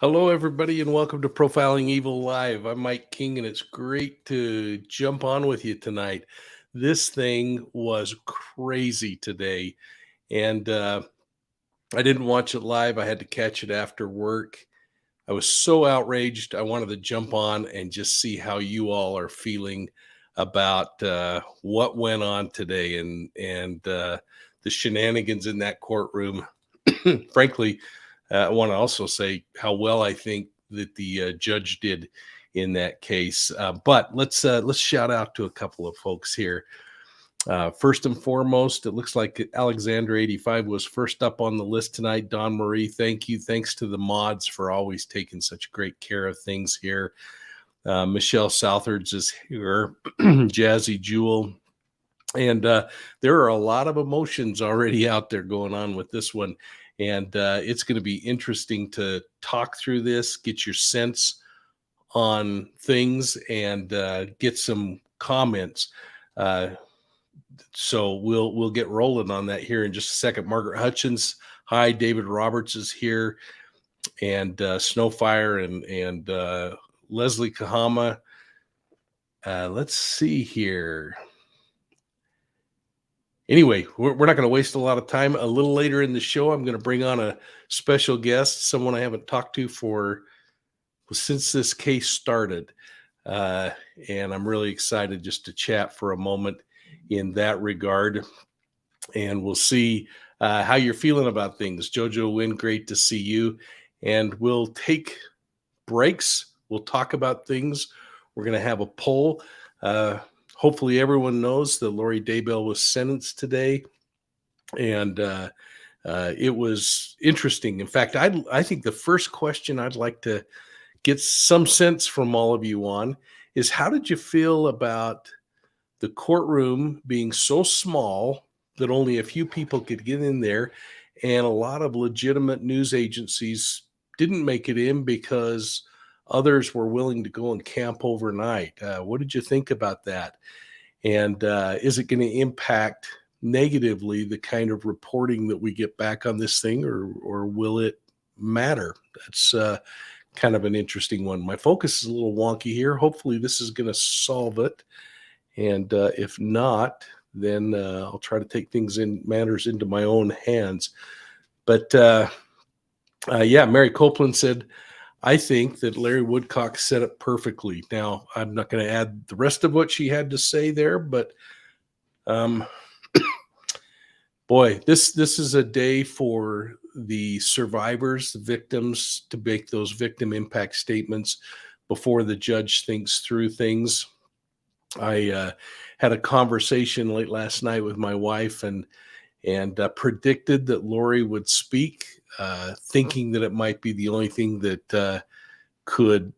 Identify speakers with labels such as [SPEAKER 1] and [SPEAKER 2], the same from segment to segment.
[SPEAKER 1] Hello, everybody, and welcome to Profiling Evil Live. I'm Mike King, and it's great to jump on with you tonight. This thing was crazy today, and I didn't watch it live. I had to catch it after work. I was so outraged. I wanted to jump on and just see how you all are feeling about what went on today and the shenanigans in that courtroom. Frankly, I want to also say how well I think that the judge did in that case. But let's shout out to a couple of folks here. First and foremost, it looks like Alexander 85 was first up on the list tonight. Don Marie, thank you. Thanks to the mods for always taking such great care of things here. Michelle Southards is here. Jazzy Jewel. And there are a lot of emotions already out there going on with this one. And it's going to be interesting to talk through this, get your sense on things, and get some comments. So we'll get rolling on that here in just a second. Margaret Hutchins, hi. David Roberts is here, and Snowfire and Leslie Kahama. Let's see here. Anyway, we're not going to waste a lot of time. A little later in the show, I'm going to bring on a special guest, someone I haven't talked to since this case started. And I'm really excited just to chat for a moment in that regard. And we'll see how you're feeling about things. Jojo Wynn, great to see you. And we'll take breaks. We'll talk about things. We're going to have a poll. Hopefully everyone knows that Lori Daybell was sentenced today, and it was interesting. In fact, I think the first question I'd like to get some sense from all of you on is, how did you feel about the courtroom being so small that only a few people could get in there, and a lot of legitimate news agencies didn't make it in because others were willing to go and camp overnight? What did you think about that? And is it going to impact negatively the kind of reporting that we get back on this thing, or will it matter? That's kind of an interesting one. My focus is a little wonky here. Hopefully this is going to solve it. And if not, then I'll try to take matters into my own hands. But yeah, Mary Copeland said, I think that Larry Woodcock said it perfectly. Now, I'm not going to add the rest of what she had to say there, but boy, this is a day for the survivors, the victims, to make those victim impact statements before the judge thinks through things. I had a conversation late last night with my wife and predicted that Lori would speak, thinking that it might be the only thing that could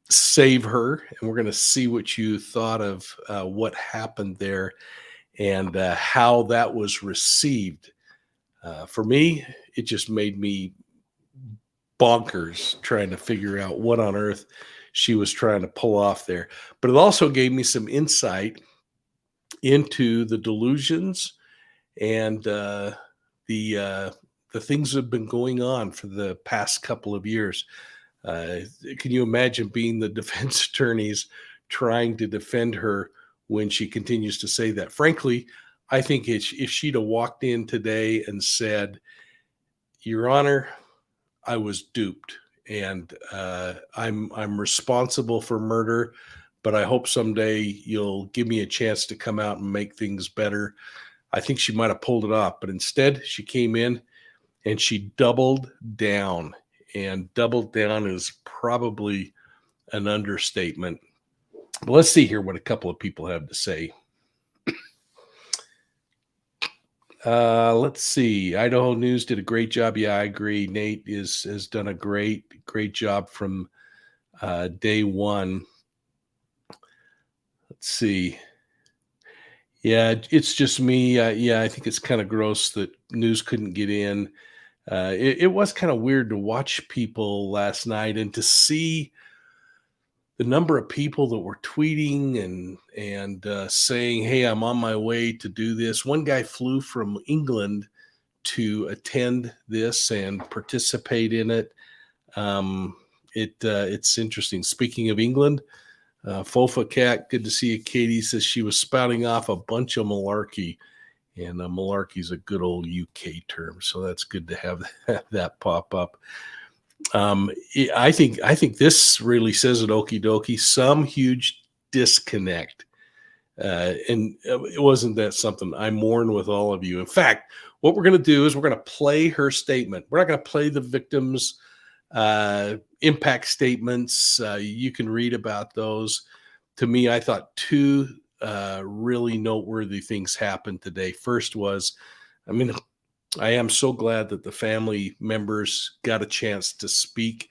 [SPEAKER 1] save her. And we're going to see what you thought of what happened there and how that was received. For me, it just made me bonkers trying to figure out what on earth she was trying to pull off there. But it also gave me some insight into the delusions and the things that have been going on for the past couple of years. Can you imagine being the defense attorneys trying to defend her when she continues to say that? Frankly, I think if she'd have walked in today and said, Your Honor, I was duped, and I'm responsible for murder, but I hope someday you'll give me a chance to come out and make things better, I think she might have pulled it off. But instead, she came in and she doubled down. And doubled down is probably an understatement. But let's see here what a couple of people have to say. Let's see. Idaho News did a great job. Yeah, I agree. Nate has done a great job from day one. Let's see. Yeah, it's just me. Yeah, I think it's kind of gross that news couldn't get in. It was kind of weird to watch people last night and to see the number of people that were tweeting and saying, hey, I'm on my way to do this. One guy flew from England to attend this and participate in it. It's interesting. Speaking of England, Fofa Cat, good to see you. Katie says she was spouting off a bunch of malarkey, and malarkey is a good old UK term, so that's good to have that pop up. I think this really says it, okie dokie. Some huge disconnect, and it wasn't that something. I mourn with all of you. In fact, what we're going to do is we're going to play her statement. We're not going to play the victim's impact statements. You can read about those. To me, I thought two really noteworthy things happened today. First was, I am so glad that the family members got a chance to speak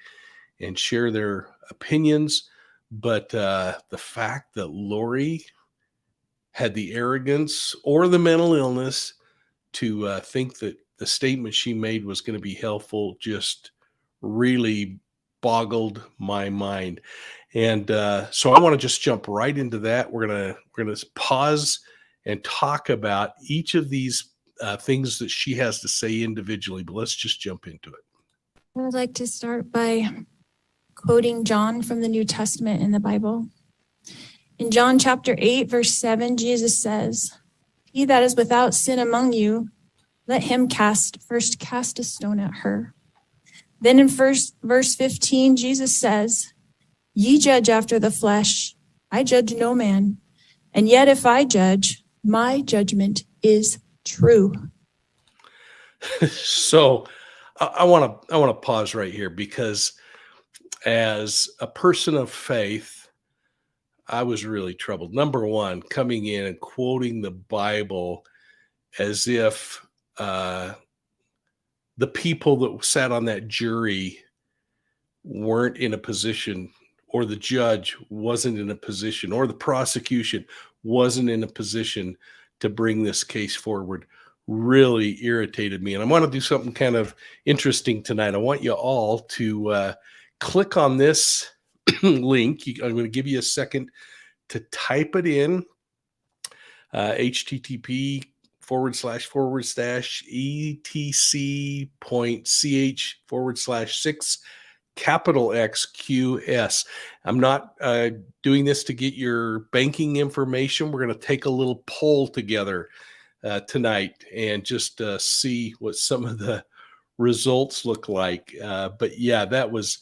[SPEAKER 1] and share their opinions. But the fact that Lori had the arrogance or the mental illness to think that the statement she made was going to be helpful just really boggled my mind. And so I want to just jump right into that. We're gonna pause and talk about each of these things that she has to say individually, but let's just jump into it.
[SPEAKER 2] I would like to start by quoting John from the New Testament in the Bible. In John chapter 8, verse 7, Jesus says, "He that is without sin among you, let him first cast a stone at her." Then in verse 15, Jesus says, "Ye judge after the flesh, I judge no man. And yet if I judge, my judgment is true."
[SPEAKER 1] So I want to pause right here, because as a person of faith, I was really troubled. Number one, coming in and quoting the Bible as if the people that sat on that jury weren't in a position, or the judge wasn't in a position, or the prosecution wasn't in a position to bring this case forward, really irritated me. And I want to do something kind of interesting tonight. I want you all to click on this link. I'm going to give you a second to type it in, http://etc.ch/6 XQS. I'm not doing this to get your banking information. We're going to take a little poll together tonight and just see what some of the results look like. But yeah, that was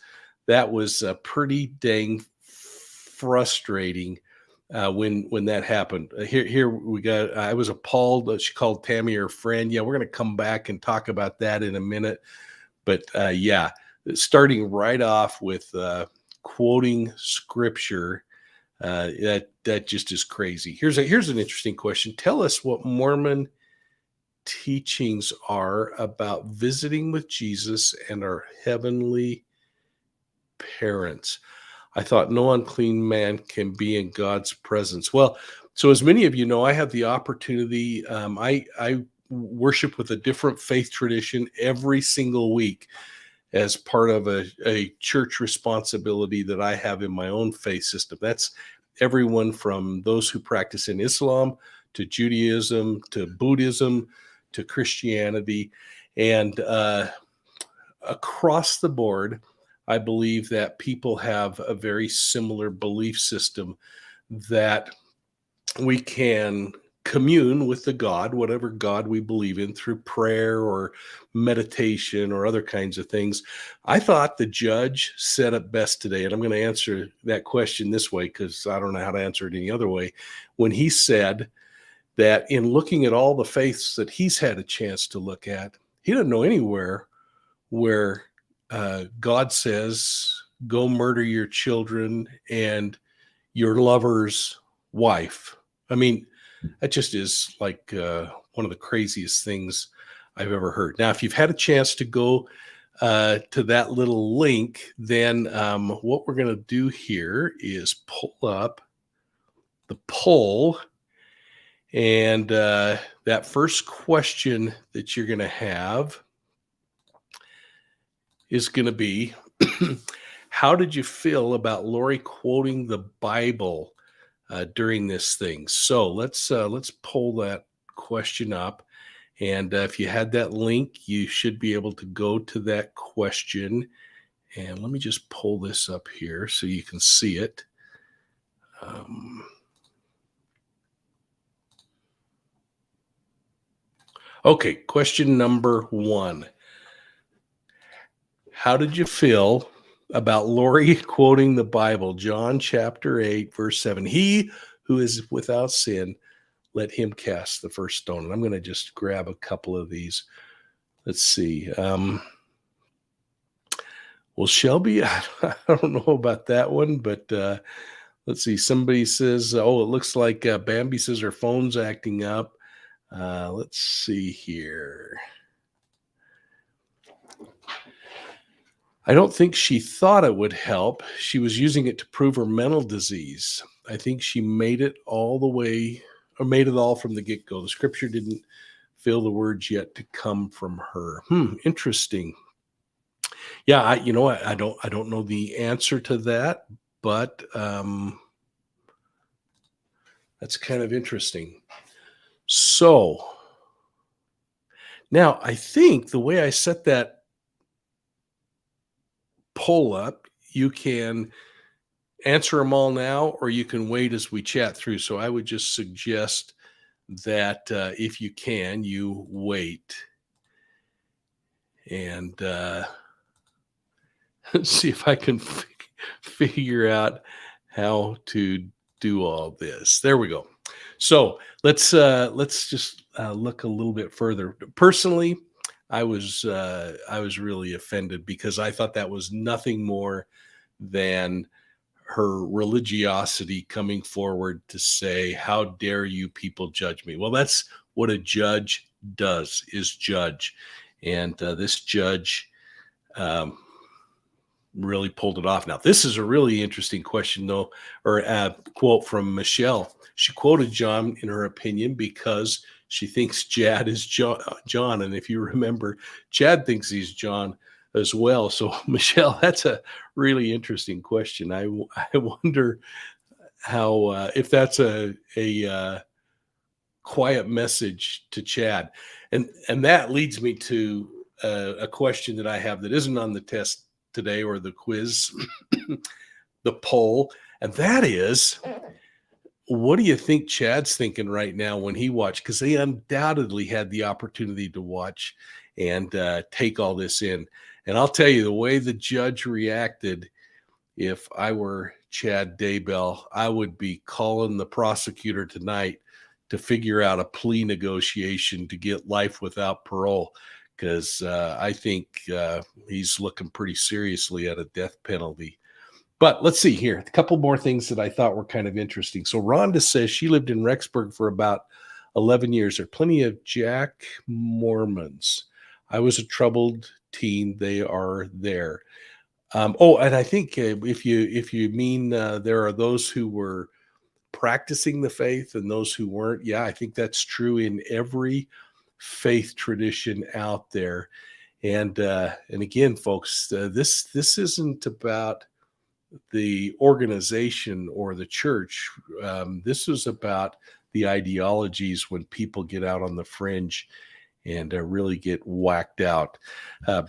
[SPEAKER 1] pretty dang frustrating when that happened. Here we got. I was appalled that she called Tammy her friend. Yeah, we're going to come back and talk about that in a minute. But yeah, starting right off with quoting scripture, that just is crazy. Here's an interesting question. Tell us what Mormon teachings are about visiting with Jesus and our heavenly parents. I thought no unclean man can be in God's presence. Well, so as many of you know, I have the opportunity. I worship with a different faith tradition every single week as part of a church responsibility that I have in my own faith system. That's everyone from those who practice in Islam to Judaism to Buddhism to Christianity. And across the board, I believe that people have a very similar belief system that we can commune with the God, whatever God we believe in, through prayer or meditation or other kinds of things. I thought the judge said it best today, and I'm going to answer that question this way because I don't know how to answer it any other way. When he said that in looking at all the faiths that he's had a chance to look at, he doesn't know anywhere where God says, go murder your children and your lover's wife. I mean, that just is like one of the craziest things I've ever heard. Now, if you've had a chance to go to that little link, then what we're going to do here is pull up the poll. And that first question that you're going to have is going to be, how did you feel about Lori quoting the Bible during this thing? So let's pull that question up. And if you had that link, you should be able to go to that question And let me just pull this up here so you can see it. Okay, question number 1. How did you feel about Lori quoting the Bible, John chapter 8, verse 7? He who is without sin, let him cast the first stone. And I'm going to just grab a couple of these. Let's see. Well, Shelby, I don't know about that one, but let's see. Somebody says, oh, it looks like Bambi says her phone's acting up. Let's see here. I don't think she thought it would help. She was using it to prove her mental disease. I think she made it all the way, or made it all from the get-go. The scripture didn't feel the words yet to come from her. Interesting. Yeah, I don't know the answer to that, but that's kind of interesting. So now I think the way I set that poll up, you can answer them all now, or you can wait as we chat through. So I would just suggest that if you can, you wait. And let's see if I can figure out how to do all this. There we go. So let's just look a little bit further. Personally, I was really offended because I thought that was nothing more than her religiosity coming forward to say, how dare you people judge me? Well, that's what a judge does, is judge. And this judge really pulled it off. Now, this is a really interesting question, though, or a quote from Michelle. She quoted John in her opinion because she thinks Chad is John. And if you remember, Chad thinks he's John as well. So, Michelle, that's a really interesting question. I wonder how, if that's a quiet message to Chad. And that leads me to a question that I have that isn't on the test today or the quiz, the poll. And that is, what do you think Chad's thinking right now when he watched? Because they undoubtedly had the opportunity to watch and take all this in. And I'll tell you, the way the judge reacted, if I were Chad Daybell, I would be calling the prosecutor tonight to figure out a plea negotiation to get life without parole, because I think he's looking pretty seriously at a death penalty. But let's see here. A couple more things that I thought were kind of interesting. So Rhonda says she lived in Rexburg for about 11 years. There are plenty of Jack Mormons. I was a troubled teen. They are there. And I think if you mean there are those who were practicing the faith and those who weren't, yeah, I think that's true in every faith tradition out there. And again, folks, this isn't about the organization or the church. This is about the ideologies when people get out on the fringe and really get whacked out.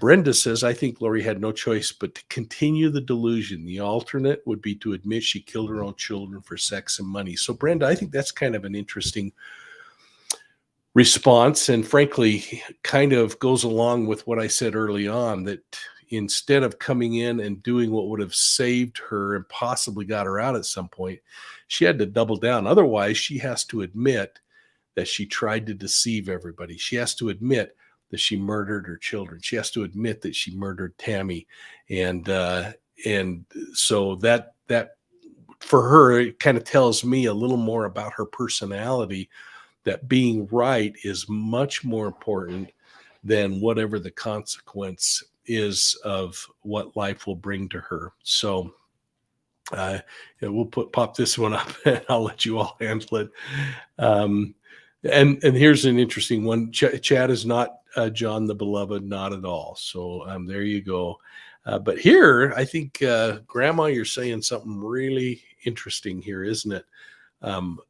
[SPEAKER 1] Brenda says, I think Lori had no choice but to continue the delusion. The alternate would be to admit she killed her own children for sex and money. So, Brenda, I think that's kind of an interesting response, and frankly, kind of goes along with what I said early on, that instead of coming in and doing what would have saved her and possibly got her out at some point, she had to double down. Otherwise, she has to admit that she tried to deceive everybody. She has to admit that she murdered her children. She has to admit that she murdered Tammy. And so that for her, it kind of tells me a little more about her personality, that being right is much more important than whatever the consequence is of what life will bring to her. So we'll pop this one up and I'll let you all handle it. And here's an interesting one. Chad is not John the Beloved, not at all. So there you go. But here, I think, Grandma, you're saying something really interesting here, isn't it?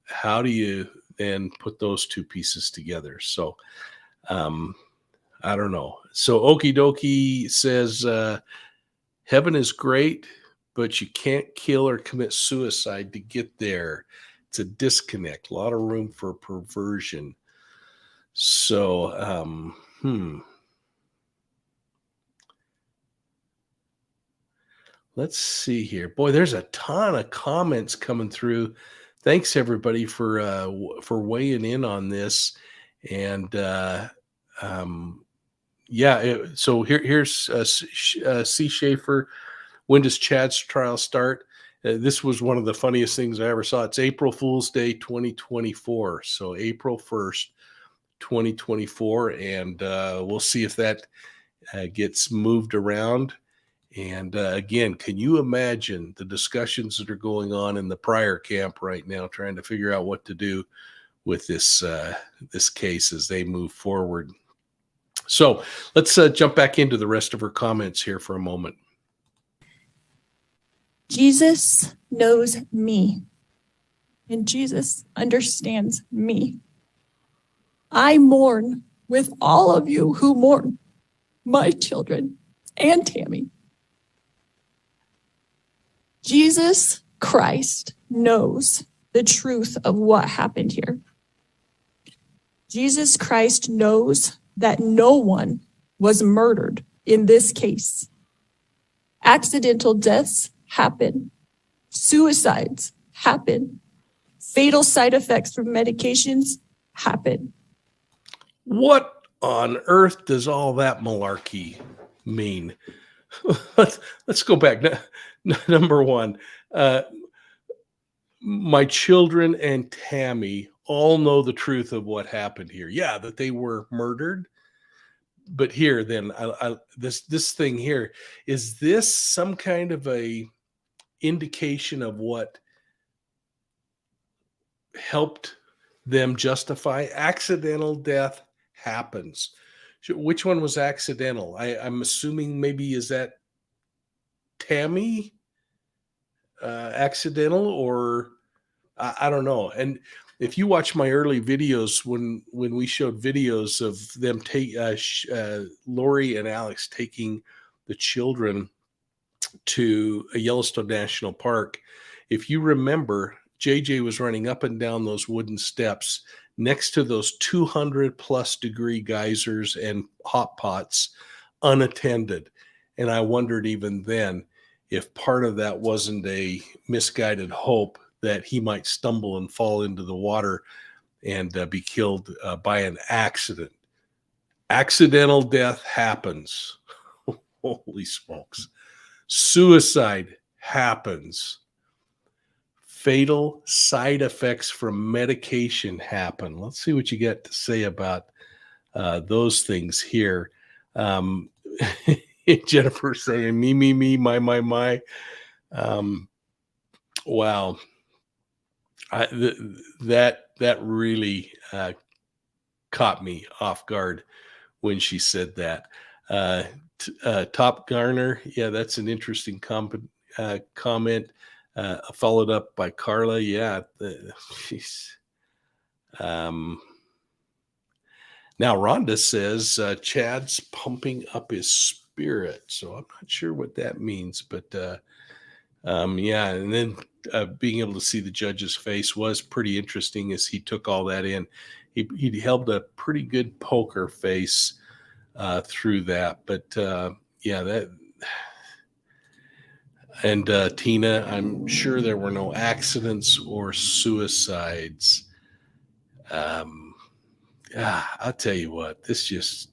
[SPEAKER 1] How do you then put those two pieces together? So I don't know. So Okie Dokie says, Heaven is great, but you can't kill or commit suicide to get there. It's a disconnect, a lot of room for perversion. So, let's see here. Boy, there's a ton of comments coming through. Thanks everybody for weighing in on this. And so here's C. Schaefer. When does Chad's trial start? This was one of the funniest things I ever saw. It's April Fool's Day 2024. So April 1st, 2024. And we'll see if that gets moved around. And again, can you imagine the discussions that are going on in the prior camp right now, trying to figure out what to do with this case as they move forward? So let's jump back into the rest of her comments here for a moment.
[SPEAKER 2] Jesus knows me, and Jesus understands me. I mourn with all of you who mourn, my children and Tammy. Jesus Christ knows the truth of what happened here. Jesus Christ knows that no one was murdered in this case. Accidental deaths happen. Suicides happen. Fatal side effects from medications happen.
[SPEAKER 1] What on earth does all that malarkey mean? Let's go back. Number one, my children and Tammy all know the truth of what happened here. Yeah, that they were murdered. But here, then, this thing here, is this some kind of a indication of what helped them justify accidental death happens? Which one was accidental? I'm assuming maybe is that Tammy accidental, or I don't know. And if you watch my early videos, when we showed videos of them Lori and Alex taking the children to a Yellowstone National Park, if you remember, JJ was running up and down those wooden steps next to those 200 plus degree geysers and hot pots unattended. And I wondered even then if part of that wasn't a misguided hope that he might stumble and fall into the water and be killed by an accident. Accidental death happens. Holy smokes. Suicide happens. Fatal side effects from medication happen. Let's see what you got to say about those things here. Jennifer saying, me, my. Wow. That really caught me off guard when she said that. Top Garner, yeah, that's an interesting comment. Followed up by Carla, yeah. Now Rhonda says Chad's pumping up his spirit, so I'm not sure what that means, but yeah. And then being able to see the judge's face was pretty interesting as he took all that in. He held a pretty good poker face through that, but yeah, that. And Tina, I'm sure there were no accidents or suicides. I'll tell you what, this just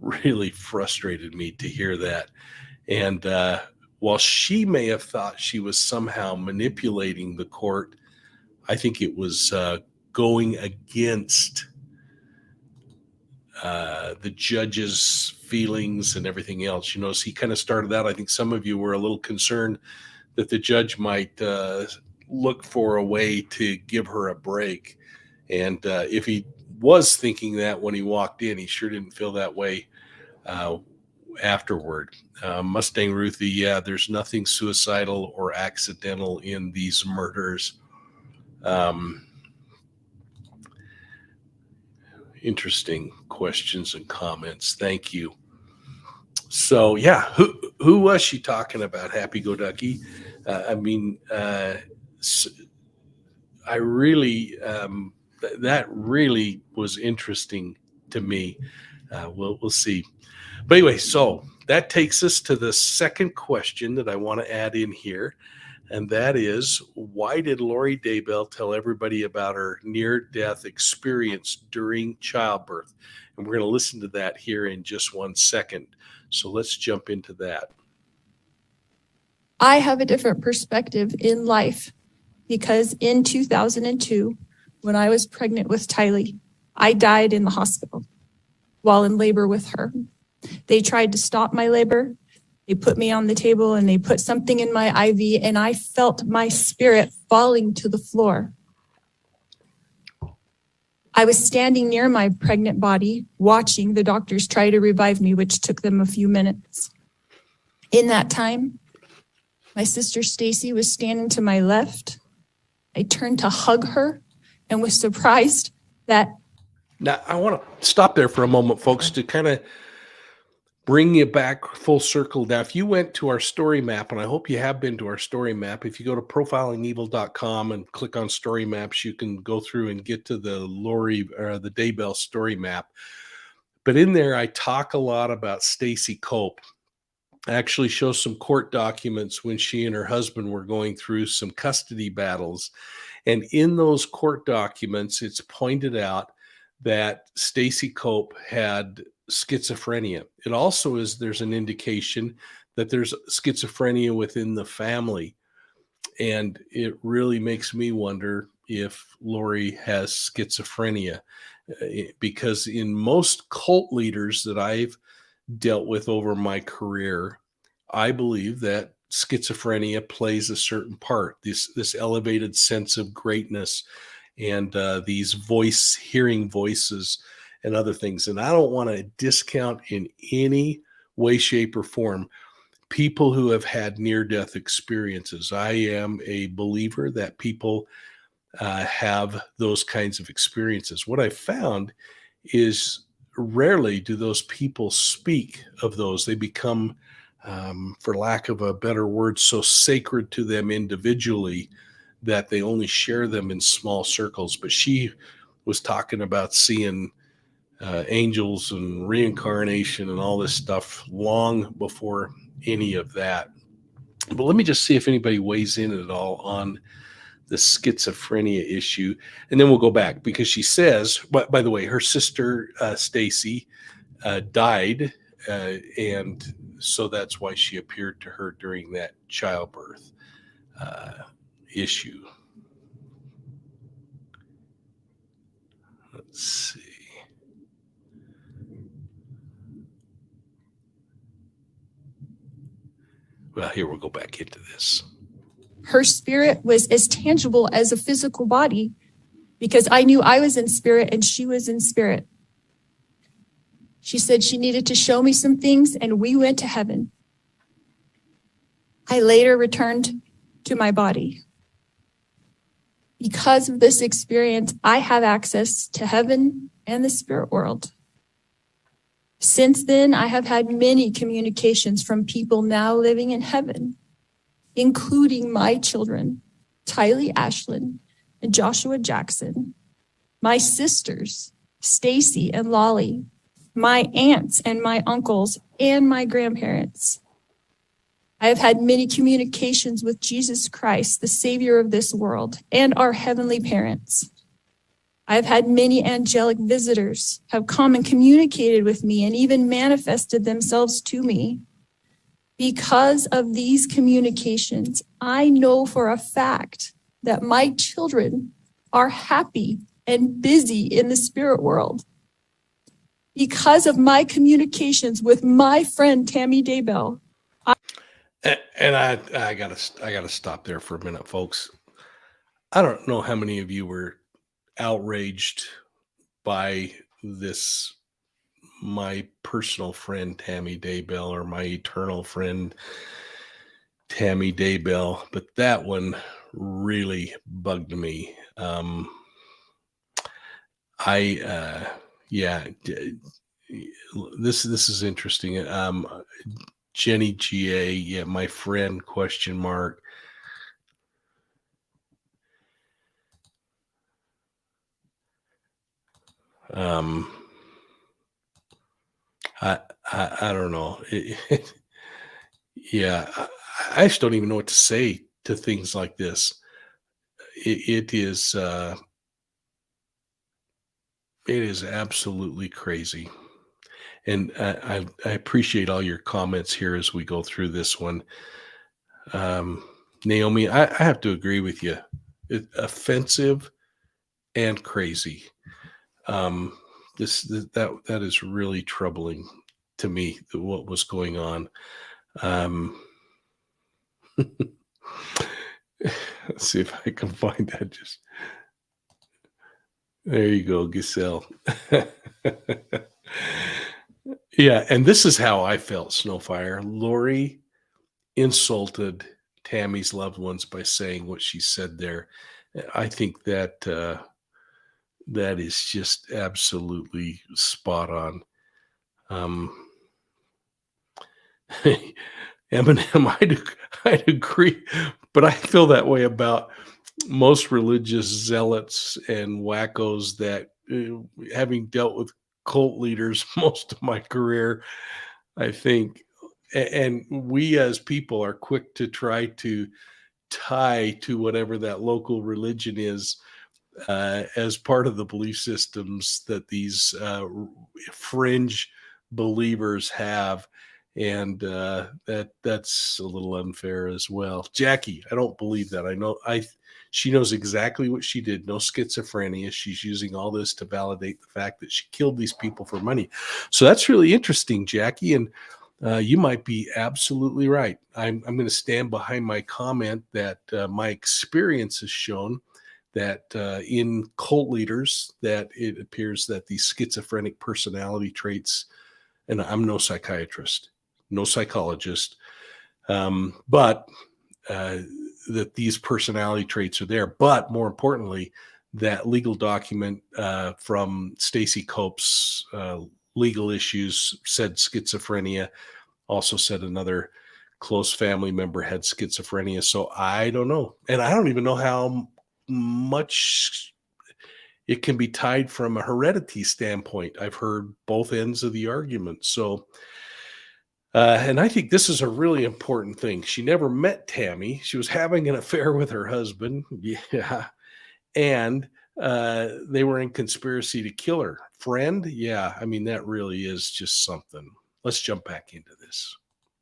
[SPEAKER 1] really frustrated me to hear that. And while she may have thought she was somehow manipulating the court, I think it was going against the judge's feelings and everything else. You know, as he kind of started out, I think some of you were a little concerned that the judge might look for a way to give her a break. And if he was thinking that when he walked in, he sure didn't feel that way afterward. Mustang Ruthie, yeah, there's nothing suicidal or accidental in these murders. Interesting questions and comments. Thank you. So yeah, who was she talking about? Happy Go Ducky. I mean, I really that really was interesting to me. We'll see. But anyway, so that takes us to the second question that I want to add in here. And that is, why did Lori Daybell tell everybody about her near-death experience during childbirth? And we're going to listen to that here in just 1 second. So let's jump into that.
[SPEAKER 2] I have a different perspective in life because in 2002, when I was pregnant with Tylee, I died in the hospital while in labor with her. They tried to stop my labor. They put me on the table and they put something in my IV, and I felt my spirit falling to the floor. I was standing near my pregnant body, watching the doctors try to revive me, which took them a few minutes. In that time, my sister Stacy was standing to my left. I turned to hug her and was surprised that...
[SPEAKER 1] Now, I want to stop there for a moment, folks, to kind of bring you back full circle. Now, if you went to our story map, and I hope you have been to our story map, if you go to profilingevil.com and click on story maps, you can go through and get to the the Daybell story map. But in there, I talk a lot about Stacy Cope. I actually show some court documents when she and her husband were going through some custody battles. And in those court documents, it's pointed out that Stacy Cope had schizophrenia. It also there's an indication that there's schizophrenia within the family. And it really makes me wonder if Lori has schizophrenia, because in most cult leaders that I've dealt with over my career, I believe that schizophrenia plays a certain part, this elevated sense of greatness and these hearing voices and other things. And I don't want to discount in any way, shape, or form people who have had near-death experiences. I am a believer that people have those kinds of experiences. What I found is rarely do those people speak of those. They become, for lack of a better word, so sacred to them individually that they only share them in small circles. But she was talking about seeing angels and reincarnation and all this stuff long before any of that. But let me just see if anybody weighs in at all on the schizophrenia issue, and then we'll go back, because she says, by the way, her sister Stacy died, and so that's why she appeared to her during that childbirth issue. Let's see. Well, here we'll go back into this.
[SPEAKER 2] Her spirit was as tangible as a physical body because I knew I was in spirit and she was in spirit. She said she needed to show me some things, and we went to heaven. I later returned to my body. Because of this experience, I have access to heaven and the spirit world. Since then, I have had many communications from people now living in heaven, including my children, Tylee Ashlyn and Joshua Jackson, my sisters, Stacy and Lolly, my aunts and my uncles, and my grandparents. I have had many communications with Jesus Christ, the Savior of this world, and our heavenly parents. I have had many angelic visitors have come and communicated with me and even manifested themselves to me. Because of these communications, I know for a fact that my children are happy and busy in the spirit world. Because of my communications with my friend Tammy Daybell.
[SPEAKER 1] And I gotta stop there for a minute, folks. I don't know how many of you were outraged by this, my personal friend Tammy Daybell, or my eternal friend Tammy Daybell, but that one really bugged me. This is interesting. Jenny GA, yeah, my friend, question mark. I don't know. Yeah, I just don't even know what to say to things like this. It is absolutely crazy. And I appreciate all your comments here as we go through this one. Naomi, I have to agree with you. Offensive and crazy. That is really troubling to me, what was going on. Let's see if I can find that. Just there you go, Giselle. Yeah, and this is how I felt, Snowfire. Lori insulted Tammy's loved ones by saying what she said there. I think that that is just absolutely spot on. Eminem, I'd agree, but I feel that way about most religious zealots and wackos that, having dealt with cult leaders most of my career, I think, and we as people are quick to try to tie to whatever that local religion is, as part of the belief systems that these fringe believers have. And that's a little unfair as well. Jackie, I don't believe that. I know she knows exactly what she did. No schizophrenia. She's using all this to validate the fact that she killed these people for money. So that's really interesting, Jackie. And you might be absolutely right. I'm going to stand behind my comment that my experience has shown that in cult leaders, that it appears that these schizophrenic personality traits, and I'm no psychiatrist, no psychologist, but that these personality traits are there. But more importantly, that legal document from Stacy Cope's legal issues said schizophrenia, also said another close family member had schizophrenia. So I don't know. And I don't even know how much it can be tied from a heredity standpoint. I've heard both ends of the argument. So, and I think this is a really important thing. She never met Tammy. She was having an affair with her husband. Yeah. And they were in conspiracy to kill her. Friend? Yeah. I mean, that really is just something. Let's jump back into this.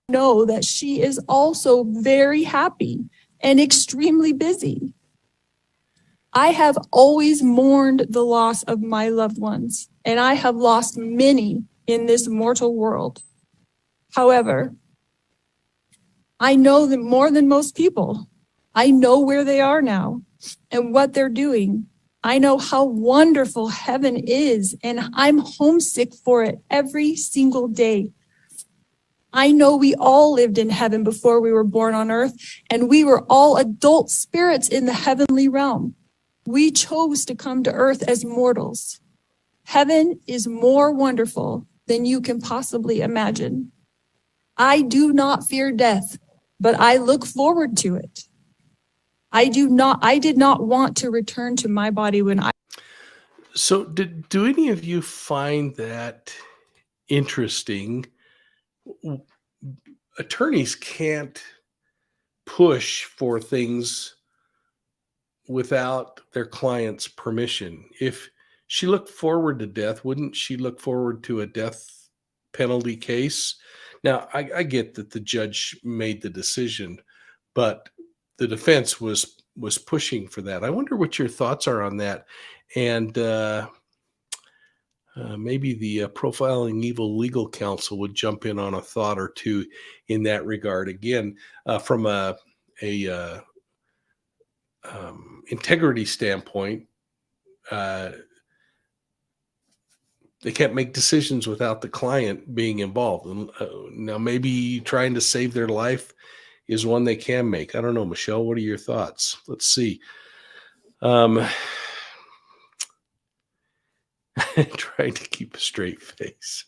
[SPEAKER 2] Know that she is also very happy and extremely busy. I have always mourned the loss of my loved ones, and I have lost many in this mortal world. However, I know them more than most people. I know where they are now and what they're doing. I know how wonderful heaven is, and I'm homesick for it every single day. I know we all lived in heaven before we were born on earth, and we were all adult spirits in the heavenly realm. We chose to come to earth as mortals. Heaven is more wonderful than you can possibly imagine. I do not fear death, but I look forward to it. I did not want to return to my body when I.
[SPEAKER 1] So do any of you find that interesting? Attorneys can't push for things without their client's permission. If she looked forward to death, wouldn't she look forward to a death penalty case? Now, I get that the judge made the decision, but the defense was pushing for that. I wonder what your thoughts are on that. And maybe the Profiling Evil Legal Counsel would jump in on a thought or two in that regard. Again, from a integrity standpoint, they can't make decisions without the client being involved. And now maybe trying to save their life is one they can make. I don't know, Michelle, what are your thoughts? Let's see. Trying to keep a straight face.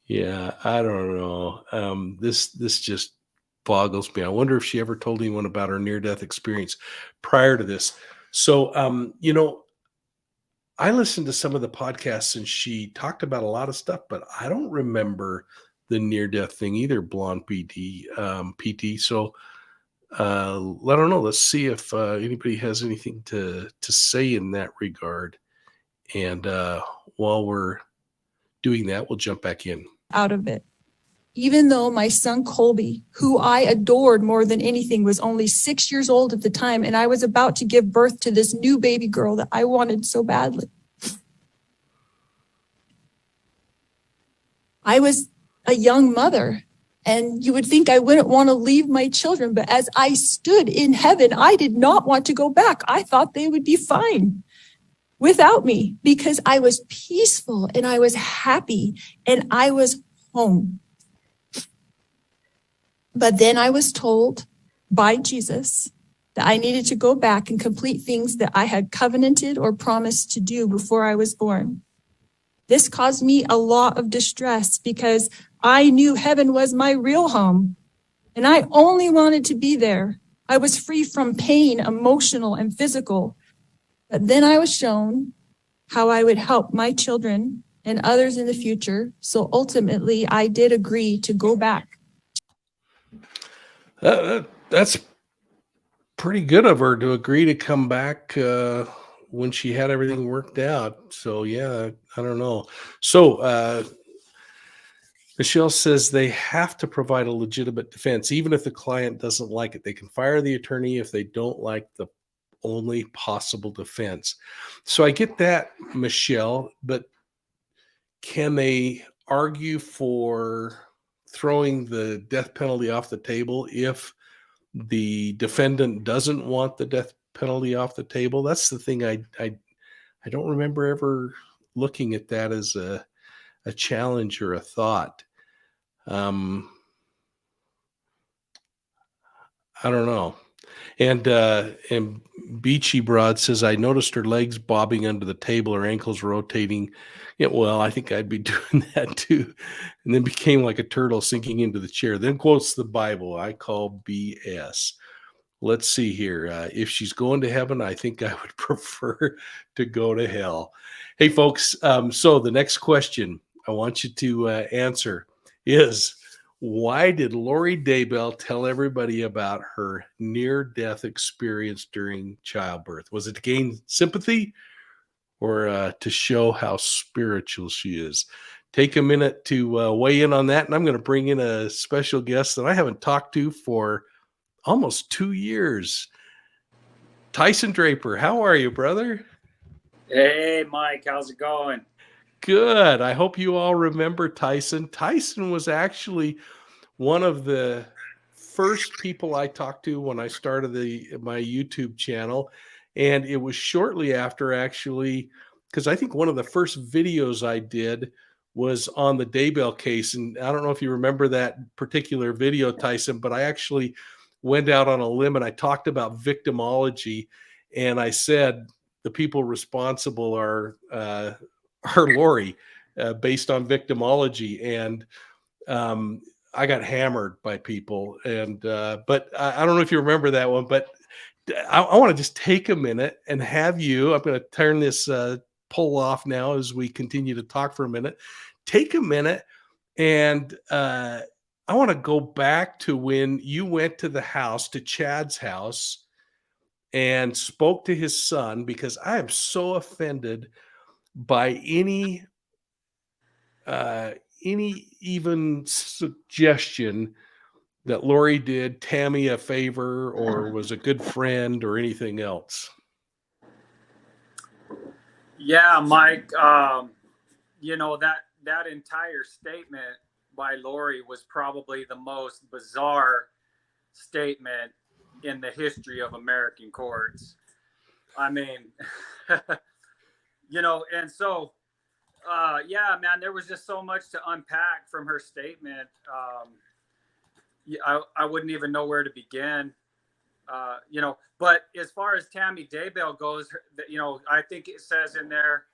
[SPEAKER 1] Yeah, I don't know. This just boggles me. I wonder if she ever told anyone about her near death experience prior to this. So, I listened to some of the podcasts and she talked about a lot of stuff, but I don't remember the near death thing either, Blonde PT. So, I don't know. Let's see if anybody has anything to say in that regard. And while we're doing that, we'll jump back in.
[SPEAKER 2] Out of it. Even though my son Colby, who I adored more than anything, was only 6 years old at the time, and I was about to give birth to this new baby girl that I wanted so badly. I was a young mother, and you would think I wouldn't want to leave my children, but as I stood in heaven, I did not want to go back. I thought they would be fine without me because I was peaceful and I was happy and I was home. But then I was told by Jesus that I needed to go back and complete things that I had covenanted or promised to do before I was born. This caused me a lot of distress because I knew heaven was my real home, and I only wanted to be there. I was free from pain, emotional and physical. But then I was shown how I would help my children and others in the future. So ultimately, I did agree to go back.
[SPEAKER 1] That's pretty good of her to agree to come back when she had everything worked out. So yeah, I don't know. So Michelle says they have to provide a legitimate defense, even if the client doesn't like it. They can fire the attorney if they don't like the only possible defense. So I get that, Michelle, but can they argue for throwing the death penalty off the table if the defendant doesn't want the death penalty off the table? That's the thing. I don't remember ever looking at that as a challenge or a thought. I don't know. And Beachy Broad says, I noticed her legs bobbing under the table, her ankles rotating. Yeah, well, I think I'd be doing that too. And then became like a turtle sinking into the chair. Then quotes the Bible. I call BS. Let's see here. If she's going to heaven, I think I would prefer to go to hell. Hey, folks. So the next question I want you to answer is, why did Lori Daybell tell everybody about her near-death experience during childbirth? Was it to gain sympathy or to show how spiritual she is? Take a minute to weigh in on that, and I'm going to bring in a special guest that I haven't talked to for almost 2 years. Tyson Draper, how are you, brother?
[SPEAKER 3] Hey, Mike, how's it going?
[SPEAKER 1] Good. I hope you all remember Tyson. Tyson was actually one of the first people I talked to when I started my YouTube channel. And it was shortly after, actually, because I think one of the first videos I did was on the Daybell case. And I don't know if you remember that particular video, Tyson, but I actually went out on a limb and I talked about victimology. And I said the people responsible are Lori, based on victimology. And I got hammered by people. And but I don't know if you remember that one, but I want to just take a minute and have you, I'm going to turn this poll off now as we continue to talk for a minute. Take a minute and I want to go back to when you went to the house, to Chad's house, and spoke to his son, because I am so offended by any even suggestion that Lori did Tammy a favor or was a good friend or anything else.
[SPEAKER 3] Yeah, Mike, that entire statement by Lori was probably the most bizarre statement in the history of American courts. I mean, and so, yeah, man, there was just so much to unpack from her statement. I wouldn't even know where to begin. But as far as Tammy Daybell goes, I think it says in there,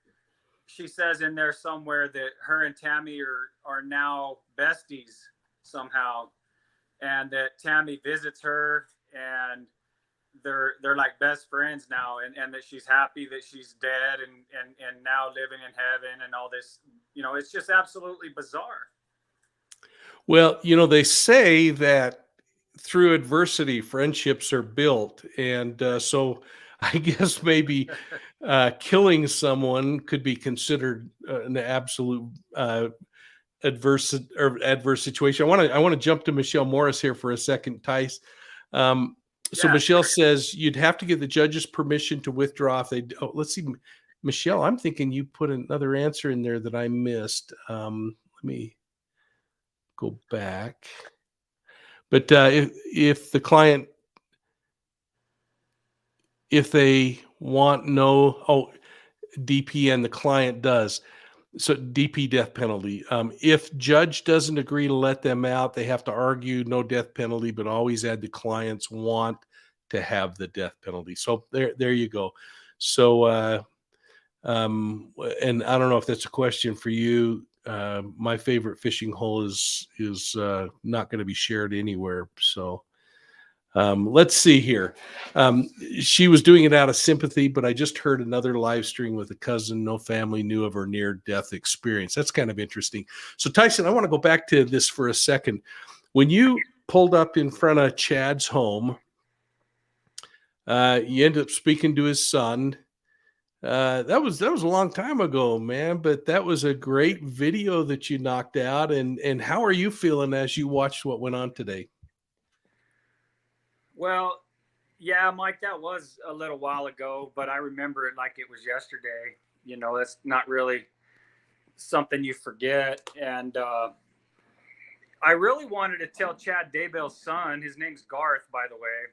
[SPEAKER 3] she says in there somewhere that her and Tammy are now besties somehow, and that Tammy visits her, and they're like best friends now, and that she's happy that she's dead and now living in heaven and all this. It's just absolutely bizarre.
[SPEAKER 1] Well, they say that through adversity, friendships are built. And so I guess maybe killing someone could be considered an absolute adverse situation. I want to jump to Michelle Morris here for a second, Tice. So
[SPEAKER 3] Yeah.
[SPEAKER 1] Michelle says you'd have to get the judge's permission to withdraw if they. Oh, let's see, Michelle. I'm thinking you put another answer in there that I missed. Let me go back. But if the client, if they want DP and the client does, so DP, death penalty. If judge doesn't agree to let them out, they have to argue no death penalty, but always add the clients want to have the death penalty. So there you go. So, and I don't know if that's a question for you. My favorite fishing hole is not going to be shared anywhere. So let's see here. She was doing it out of sympathy, but I just heard another live stream with a cousin. No family knew of her near-death experience. That's kind of interesting. So Tyson, I want to go back to this for a second. When you pulled up in front of Chad's home, you ended up speaking to his son. That was a long time ago, man, but that was a great video that you knocked out. And how are you feeling as you watched what went on today?
[SPEAKER 3] Well, yeah, Mike, that was a little while ago, but I remember it like it was yesterday. That's not really something you forget. And I really wanted to tell Chad Daybell's son, his name's Garth, by the way.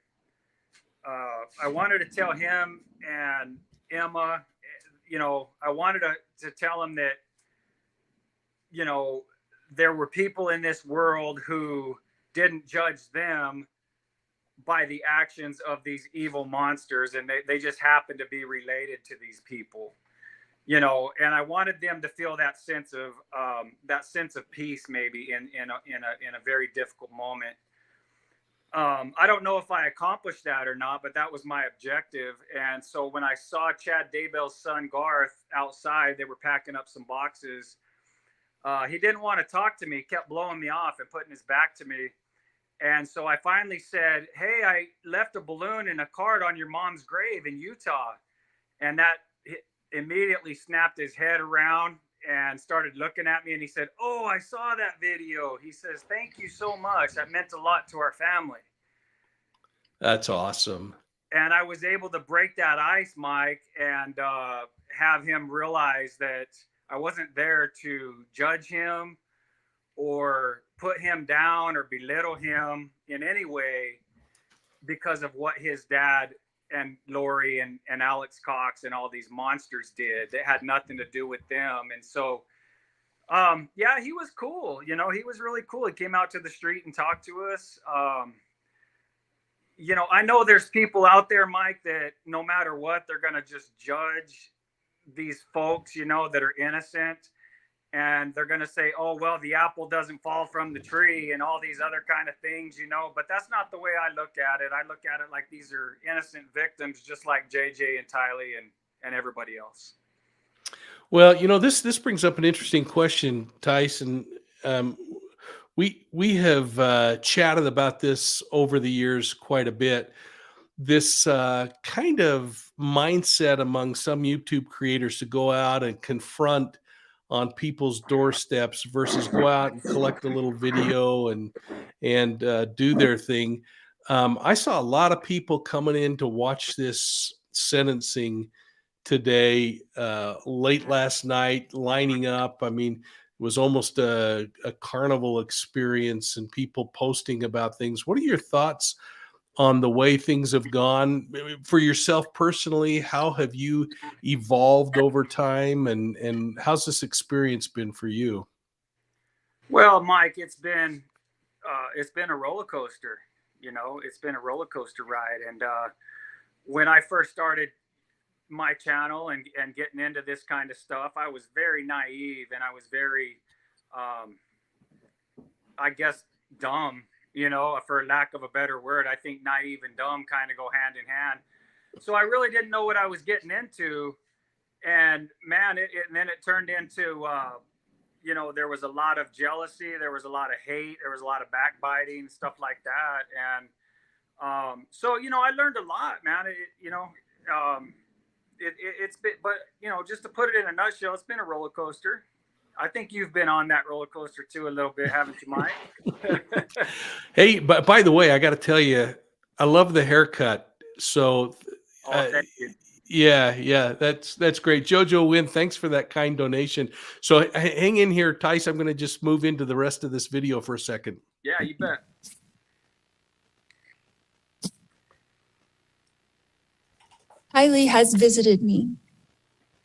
[SPEAKER 3] I wanted to tell him and Emma, I wanted to tell him that, there were people in this world who didn't judge them by the actions of these evil monsters, and they just happen to be related to these people, and I wanted them to feel that sense of peace, maybe in a very difficult moment. I don't know if I accomplished that or not, but that was my objective. And so when I saw Chad Daybell's son Garth outside, they were packing up some boxes. He didn't want to talk to me, kept blowing me off and putting his back to me. And so I finally said, "Hey, I left a balloon and a card on your mom's grave in Utah." And that immediately snapped his head around and started looking at me. And he said, "Oh, I saw that video." He says, "Thank you so much. That meant a lot to our family."
[SPEAKER 1] That's awesome.
[SPEAKER 3] And I was able to break that ice, Mike, and have him realize that I wasn't there to judge him or put him down or belittle him in any way because of what his dad and Lori and Alex Cox and all these monsters did. That had nothing to do with them. And so, yeah, he was cool. He was really cool. He came out to the street and talked to us. I know there's people out there, Mike, that no matter what, they're going to just judge these folks, that are innocent. And they're going to say, "Oh, well, the apple doesn't fall from the tree," and all these other kind of things, but that's not the way I look at it. I look at it like these are innocent victims, just like JJ and Tylee and everybody else.
[SPEAKER 1] Well, this brings up an interesting question, Tyson. We have chatted about this over the years quite a bit. This kind of mindset among some YouTube creators to go out and confront on people's doorsteps versus go out and collect a little video and do their thing. I saw a lot of people coming in to watch this sentencing today, late last night, lining up. I mean, it was almost a carnival experience and people posting about things. What are your thoughts on the way things have gone for yourself personally? How have you evolved over time, and how's this experience been for you?
[SPEAKER 3] Well, Mike, it's been a roller coaster. It's been a roller coaster ride. And when I first started my channel and getting into this kind of stuff, I was very naive and I was very, I guess, dumb, you know, for lack of a better word. I think naive and dumb kind of go hand in hand. So I really didn't know what I was getting into. And man, and then it turned into, you know, there was a lot of jealousy. There was a lot of hate. There was a lot of backbiting, stuff like that. And so, you know, I learned a lot, man. It's been, but, you know, just to put it in a nutshell, it's been a roller coaster. I think you've been on that roller coaster too a little bit, haven't you, Mike?
[SPEAKER 1] Hey, but by the way, I got to tell you, I love the haircut. So,
[SPEAKER 3] Thank you.
[SPEAKER 1] yeah, that's great. Jojo Wynn, thanks for that kind donation. So hang in here, Tyson. I'm going to just move into the rest of this video for a second.
[SPEAKER 3] Yeah, you bet.
[SPEAKER 2] Tylee has visited me.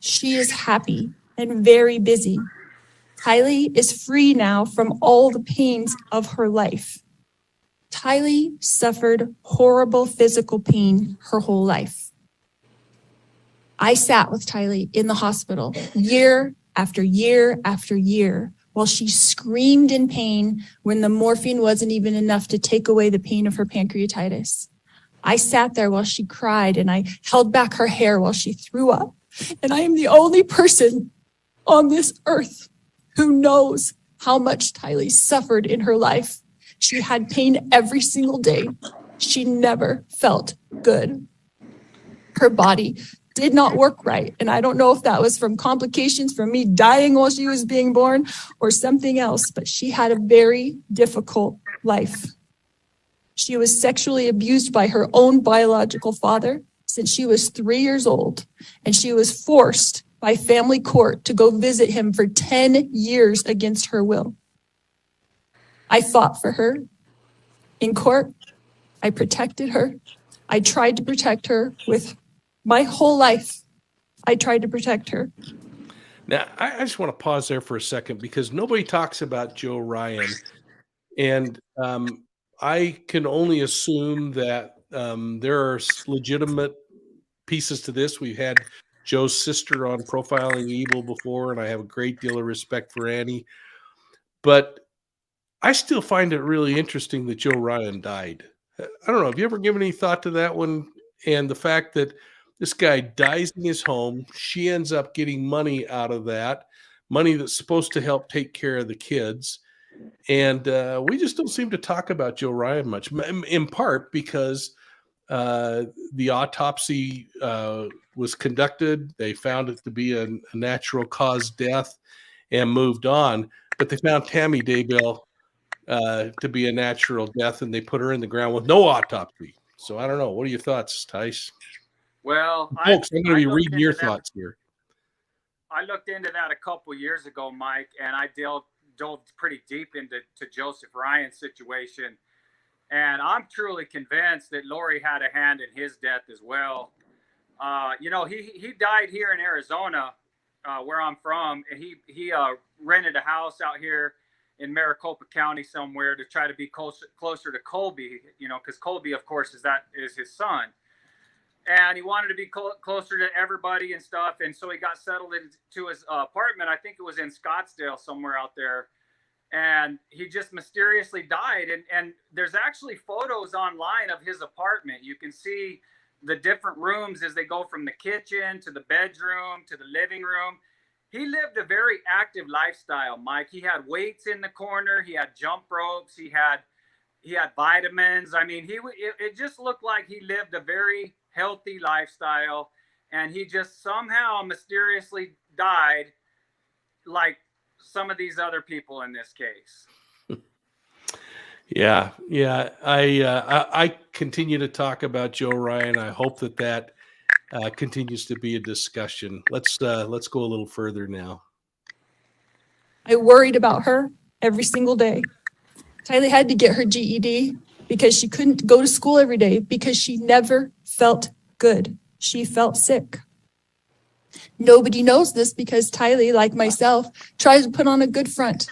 [SPEAKER 2] She is happy and very busy. Tylee is free now from all the pains of her life. Tylee suffered horrible physical pain her whole life. I sat with Tylee in the hospital year after year after year while she screamed in pain when the morphine wasn't even enough to take away the pain of her pancreatitis. I sat there while she cried and I held back her hair while she threw up. And I am the only person on this earth who knows how much Tylee suffered in her life. She had pain every single day. She never felt good. Her body did not work right. And I don't know if that was from complications from me dying while she was being born or something else, but she had a very difficult life. She was sexually abused by her own biological father since she was 3 years old, and she was forced by family court to go visit him for 10 years against her will. I fought for her in court. I protected her. I tried to protect her with my whole life. I tried to protect her.
[SPEAKER 1] Now, I just want to pause there for a second because nobody talks about Joe Ryan. And I can only assume that there are legitimate pieces to this. We've had Joe's sister on Profiling Evil before, and I have a great deal of respect for Annie. But I still find it really interesting that Joe Ryan died. I don't know. Have you ever given any thought to that one? And the fact that this guy dies in his home, she ends up getting money out of that, money that's supposed to help take care of the kids. And we just don't seem to talk about Joe Ryan much, in part because the autopsy was conducted. They found it to be a natural cause death and moved on. But they found Tammy Daybell to be a natural death, and they put her in the ground with no autopsy. So I don't know. What are your thoughts, Tyson?
[SPEAKER 3] Well,
[SPEAKER 1] folks, I'm going to be reading your thoughts here.
[SPEAKER 3] I looked into that a couple years ago, Mike, and I dove pretty deep into Joseph Ryan's situation. And I'm truly convinced that Lori had a hand in his death as well. You know, he died here in Arizona, where I'm from, and he rented a house out here in Maricopa County somewhere to try to be closer to Colby, you know, because Colby, of course, is his son. And he wanted to be closer to everybody and stuff. And so he got settled into his apartment. I think it was in Scottsdale, somewhere out there. And he just mysteriously died. And there's actually photos online of his apartment. You can see the different rooms as they go from the kitchen to the bedroom to the living room. He lived a very active lifestyle, Mike. He had weights in the corner. He had jump ropes. He had vitamins. I mean, it just looked like he lived a very healthy lifestyle, and he just somehow mysteriously died like some of these other people in this case.
[SPEAKER 1] Yeah. I continue to talk about Joe Ryan. I hope that continues to be a discussion. Let's go a little further now.
[SPEAKER 2] I worried about her every single day. Tylee had to get her GED because she couldn't go to school every day because she never felt good. She felt sick. Nobody knows this because Tylee, like myself, tries to put on a good front,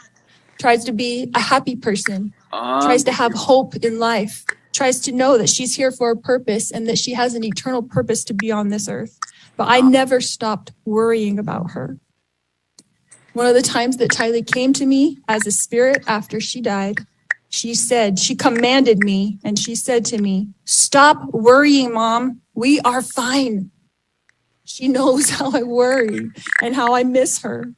[SPEAKER 2] tries to be a happy person, tries to have hope in life, tries to know that she's here for a purpose and that she has an eternal purpose to be on this earth. but I never stopped worrying about her. One of the times that Tylee came to me as a spirit after she died, she commanded me, and she said to me, "Stop worrying, Mom. We are fine." She knows how I worry and how I miss her.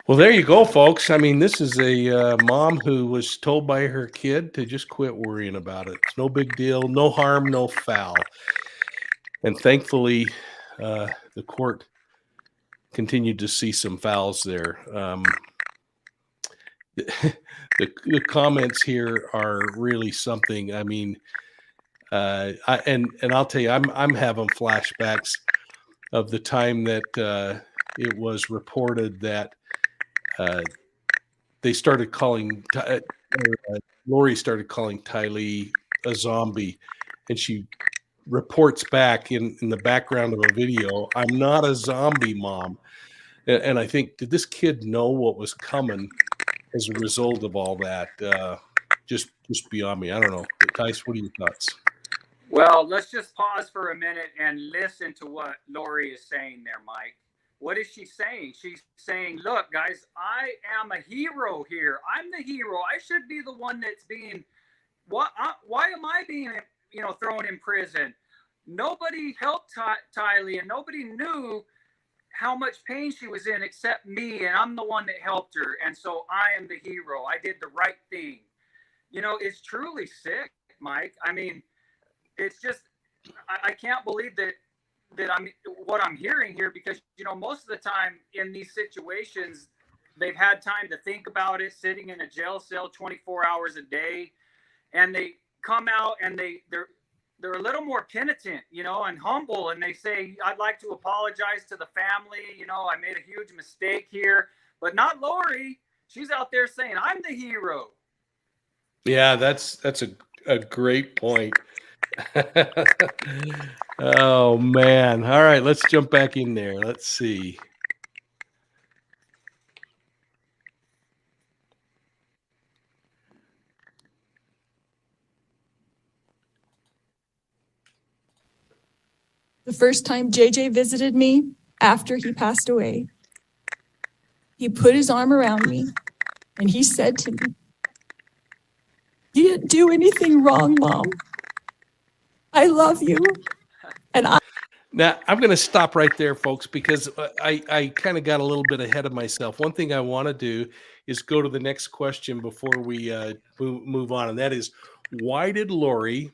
[SPEAKER 1] Well, there you go, folks. I mean, this is a mom who was told by her kid to just quit worrying about it. It's no big deal, no harm, no foul. And thankfully, the court continued to see some fouls there. The comments here are really something. I mean, and I'll tell you, I'm having flashbacks of the time that it was reported that they started calling Lori started calling Tylee a zombie, and she reports back in the background of a video, "I'm not a zombie, Mom." And I think, did this kid know what was coming as a result of all that? Just beyond me. I don't know. Tyson, what are your thoughts?
[SPEAKER 3] Well, let's just pause for a minute and listen to what Lori is saying there, Mike. What is she saying? She's saying, look, guys, I am a hero here. I'm the hero. I should be the one that's being, why am I being, thrown in prison? Nobody helped Tylee, and nobody knew how much pain she was in except me, and I'm the one that helped her. And so I am the hero. I did the right thing. It's truly sick, Mike. I mean, it's just, I can't believe that I'm what I'm hearing here, because most of the time in these situations they've had time to think about it, sitting in a jail cell 24 hours a day, and they come out and they're a little more penitent, and humble, and they say, "I'd like to apologize to the family, I made a huge mistake here." But not Lori. She's out there saying, "I'm the hero."
[SPEAKER 1] Yeah, that's a great point. Oh man. All right, let's jump back in there. Let's see.
[SPEAKER 2] The first time JJ visited me after he passed away, he put his arm around me and he said to me, "You didn't do anything wrong, Mom. I love you." And
[SPEAKER 1] Now, I'm going to stop right there, folks, because I kind of got a little bit ahead of myself. One thing I want to do is go to the next question before we move on, and that is, why did Lori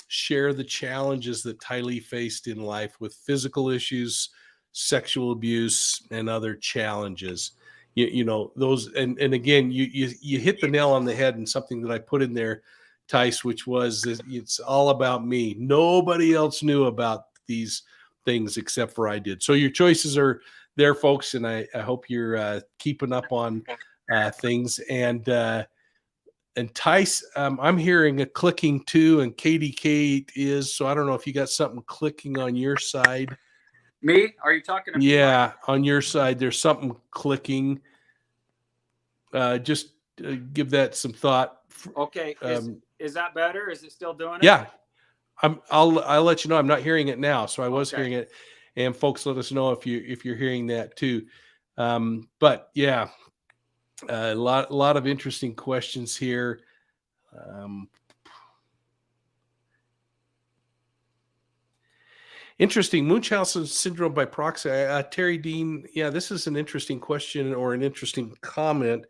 [SPEAKER 1] share the challenges that Tylee faced in life with physical issues, sexual abuse, and other challenges? Those, and again, you hit the nail on the head, and something that I put in there, Tice, which was, it's all about me. Nobody else knew about these things except for I did. So your choices are there, folks, and I hope you're keeping up on things. And Tice, I'm hearing a clicking too, and KDK is, so I don't know if you got something clicking on your side.
[SPEAKER 3] Me? Are you talking to me?
[SPEAKER 1] Yeah, on your side, there's something clicking. Just give that some thought.
[SPEAKER 3] Okay, is that better? Is it still doing it?
[SPEAKER 1] Yeah. I'll let you know. I'm not hearing it now, so I was hearing it. And folks, let us know if you're hearing that too. But yeah, a lot of interesting questions here. Interesting. Munchausen syndrome by proxy. Terry Dean. Yeah, this is an interesting question or an interesting comment.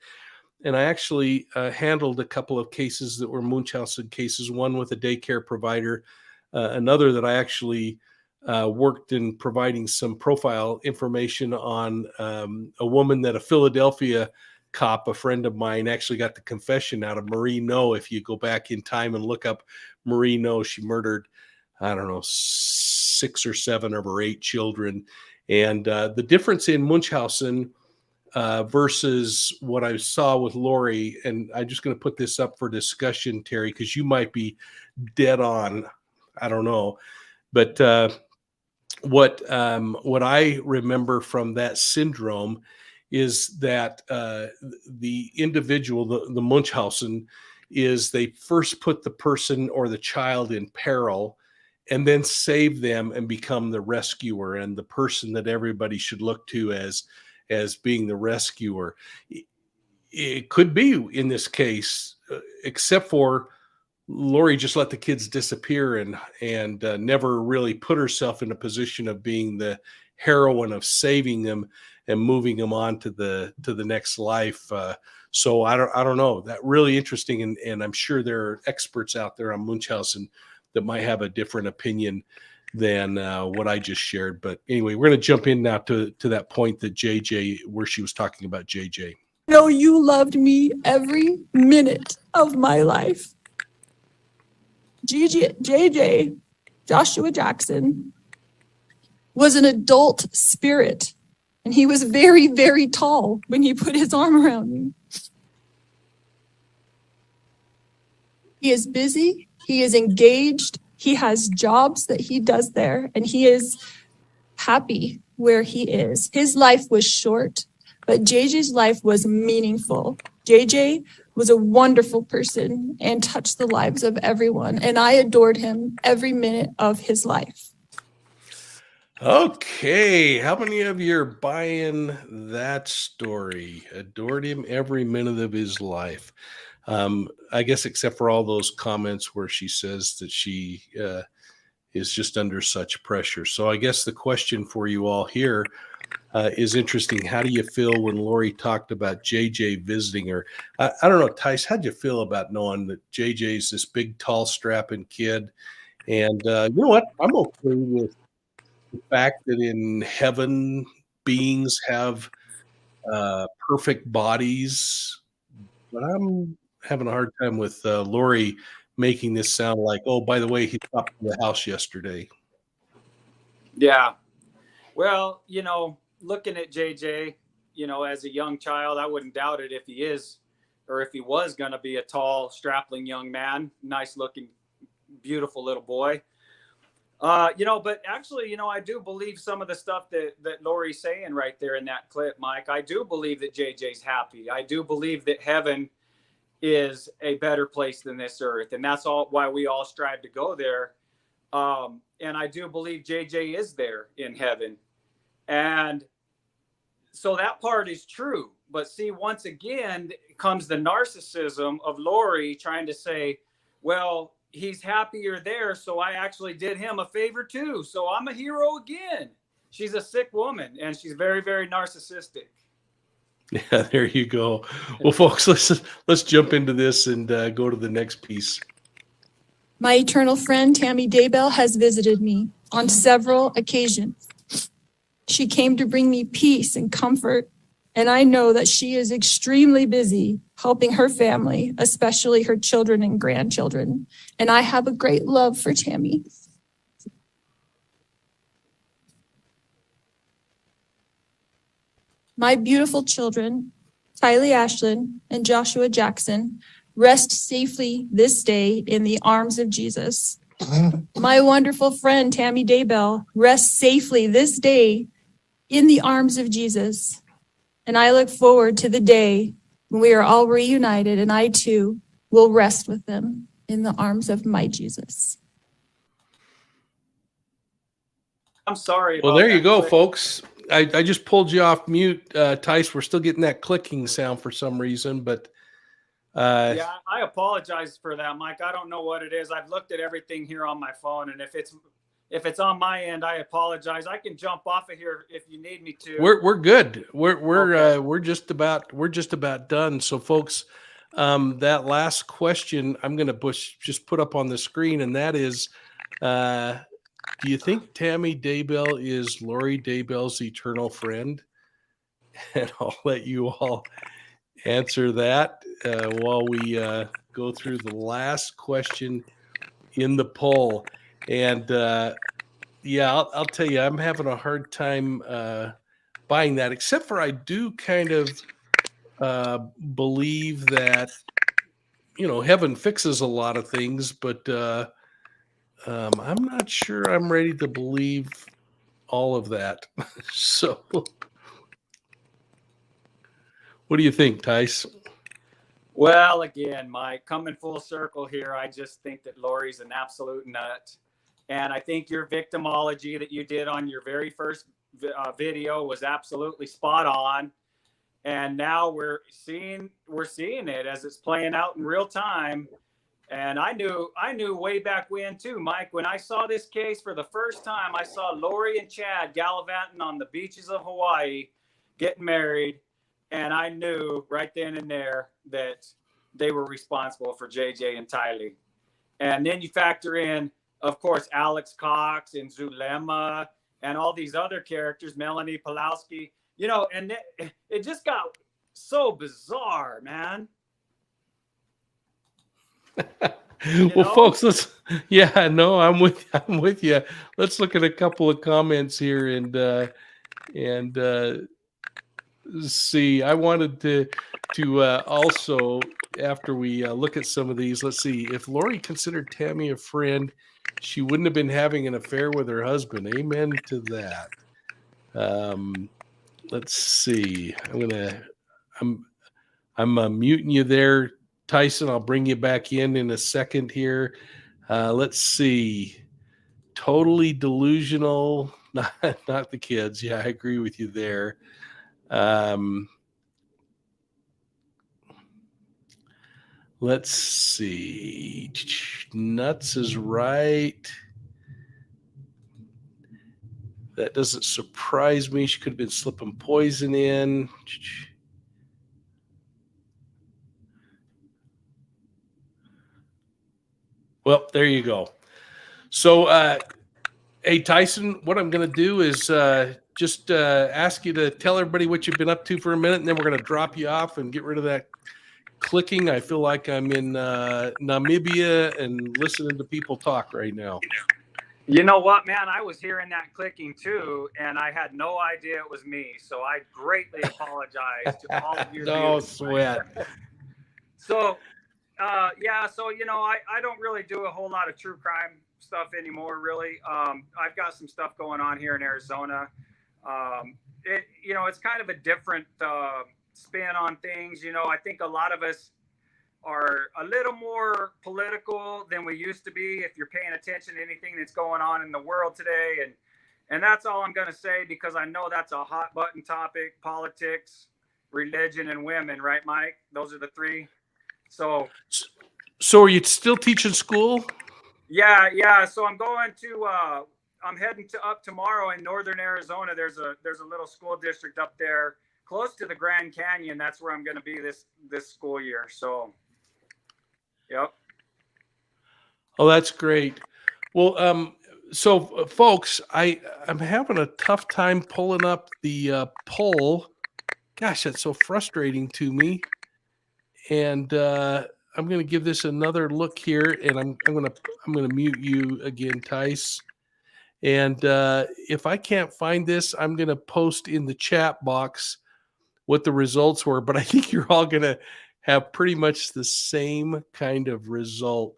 [SPEAKER 1] And I actually handled a couple of cases that were Munchausen cases, one with a daycare provider, another that I actually worked in providing some profile information on a woman that a Philadelphia cop, a friend of mine, actually got the confession out of Marie No. If you go back in time and look up Marie No, she murdered, I don't know, 6 or 7 of her 8 children. And the difference in Munchausen versus what I saw with Lori, and I'm just going to put this up for discussion, Terry, because you might be dead on. I don't know, but what I remember from that syndrome is that the individual, the Munchausen, is they first put the person or the child in peril, and then save them and become the rescuer and the person that everybody should look to as being the rescuer. It could be in this case, except for Lori just let the kids disappear and never really put herself in a position of being the heroine of saving them and moving them on to the next life. So I don't know. That really interesting, and I'm sure there are experts out there on Munchausen that might have a different opinion than what I just shared. But anyway, we're going to jump in now to that point that JJ, where she was talking about JJ.
[SPEAKER 2] No, you loved me every minute of my life. JJ, Joshua Jackson, was an adult spirit, and he was very, very tall when he put his arm around me. He is busy, he is engaged, he has jobs that he does there, and he is happy where he is. His life was short, but JJ's life was meaningful. JJ was a wonderful person and touched the lives of everyone, and I adored him every minute of his life.
[SPEAKER 1] Okay, how many of you are buying that story? Adored him every minute of his life. I guess except for all those comments where she says that she is just under such pressure. So I guess the question for you all here is interesting. How do you feel when Lori talked about JJ visiting her? I don't know, Tyson, how'd you feel about knowing that JJ's this big, tall, strapping kid? And you know what? I'm okay with the fact that in heaven, beings have perfect bodies, but I'm having a hard time with Lori making this sound like, oh, by the way, he stopped at the house yesterday.
[SPEAKER 3] Yeah. Well, looking at JJ, as a young child, I wouldn't doubt it if he is, or if he was going to be a tall, strapling young man, nice looking, beautiful little boy. But actually, I do believe some of the stuff that Lori's saying right there in that clip, Mike. I do believe that JJ's happy. I do believe that heaven is a better place than this earth. And that's all why we all strive to go there. And I do believe JJ is there in heaven. And so that part is true. But see, once again, comes the narcissism of Lori trying to say, well, he's happier there, so I actually did him a favor too. So I'm a hero again. She's a sick woman, and she's very, very narcissistic.
[SPEAKER 1] Yeah, there you go. Well, folks, let's jump into this and go to the next piece.
[SPEAKER 2] My eternal friend, Tammy Daybell, has visited me on several occasions. She came to bring me peace and comfort, and I know that she is extremely busy helping her family, especially her children and grandchildren. And I have a great love for Tammy. My beautiful children, Tylee Ashlyn and Joshua Jackson, rest safely this day in the arms of Jesus. My wonderful friend, Tammy Daybell, rests safely this day in the arms of Jesus. And I look forward to the day when we are all reunited, and I too will rest with them in the arms of my Jesus.
[SPEAKER 3] I'm sorry.
[SPEAKER 1] Well, there you go,
[SPEAKER 3] clip.
[SPEAKER 1] folks. I just pulled you off mute, Tice. We're still getting that clicking sound for some reason, but
[SPEAKER 3] yeah, I apologize for that, Mike. I don't know what it is. I've looked at everything here on my phone, and if it's on my end, I apologize. I can jump off of here if you need me to.
[SPEAKER 1] We're good. We're
[SPEAKER 3] Okay.
[SPEAKER 1] We're just about done. So, folks, that last question I'm going to just put up on the screen, and that is, do you think Tammy Daybell is Lori Daybell's eternal friend? And I'll let you all answer that while we go through the last question in the poll. And yeah, I'll tell you, I'm having a hard time buying that, except for I do kind of believe that, heaven fixes a lot of things, but I'm not sure I'm ready to believe all of that. So what do you think, Tice?
[SPEAKER 3] Well, again, Mike, coming full circle here, I just think that Lori's an absolute nut. And I think your victimology that you did on your very first video was absolutely spot on. And now we're seeing it as it's playing out in real time. And I knew way back when too, Mike, when I saw this case for the first time, I saw Lori and Chad gallivanting on the beaches of Hawaii, getting married. And I knew right then and there that they were responsible for JJ and Tylee. And then you factor in, of course, Alex Cox and Zulema and all these other characters, Melanie Pulowski, you know, and it just got so bizarre, man.
[SPEAKER 1] Well, folks, I'm with you. Let's look at a couple of comments here and see. I wanted to also, after we look at some of these, let's see. If Lori considered Tammy a friend, she wouldn't have been having an affair with her husband. Amen to that. Let's see. I'm muting you there, Tyson. I'll bring you back in a second here. Let's see. Totally delusional. Not the kids. Yeah, I agree with you there. Let's see. Nuts is right. That doesn't surprise me. She could have been slipping poison in. Well, there you go. So, hey, Tyson, what I'm going to do is just ask you to tell everybody what you've been up to for a minute, and then we're going to drop you off and get rid of that clicking. I feel like I'm in Namibia and listening to people talk right now.
[SPEAKER 3] You know what, man? I was hearing that clicking too, and I had no idea it was me. So I greatly apologize to all of your
[SPEAKER 1] No
[SPEAKER 3] viewers.
[SPEAKER 1] sweat.
[SPEAKER 3] So, so, you know, I don't really do a whole lot of true crime stuff anymore, really. I've got some stuff going on here in Arizona. It's kind of a different spin on things. You know, I think a lot of us are a little more political than we used to be if you're paying attention to anything that's going on in the world today. And that's all I'm going to say, because I know that's a hot button topic: politics, religion, and women, right, Mike? Those are the three. So
[SPEAKER 1] are you still teaching school?
[SPEAKER 3] Yeah. So I'm going to I'm heading up tomorrow in northern Arizona. There's a little school district up there close to the Grand Canyon. That's where I'm going to be this school year. So, yep.
[SPEAKER 1] Oh, that's great. Well, so folks, I'm having a tough time pulling up the poll. Gosh, that's so frustrating to me. And I'm going to give this another look here, and I'm going to mute you again, Tice. And if I can't find this, I'm going to post in the chat box what the results were. But I think you're all going to have pretty much the same kind of result.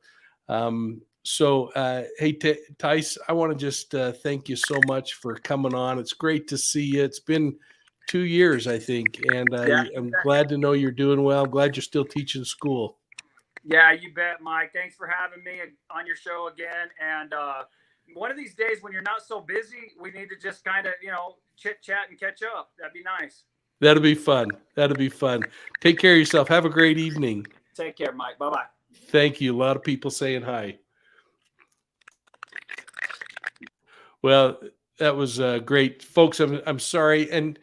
[SPEAKER 1] Hey, Tice, I want to just thank you so much for coming on. It's great to see you. It's been 2 years, I think, and I'm glad to know you're doing well. I'm glad you're still teaching school.
[SPEAKER 3] Yeah, you bet, Mike. Thanks for having me on your show again. And one of these days when you're not so busy, we need to just kind of, chit chat and catch up. That'd be nice.
[SPEAKER 1] That'll be fun. Take care of yourself. Have a great evening.
[SPEAKER 3] Take care, Mike. Bye-bye.
[SPEAKER 1] Thank you. A lot of people saying hi. Well, that was great. Folks, I'm sorry. And,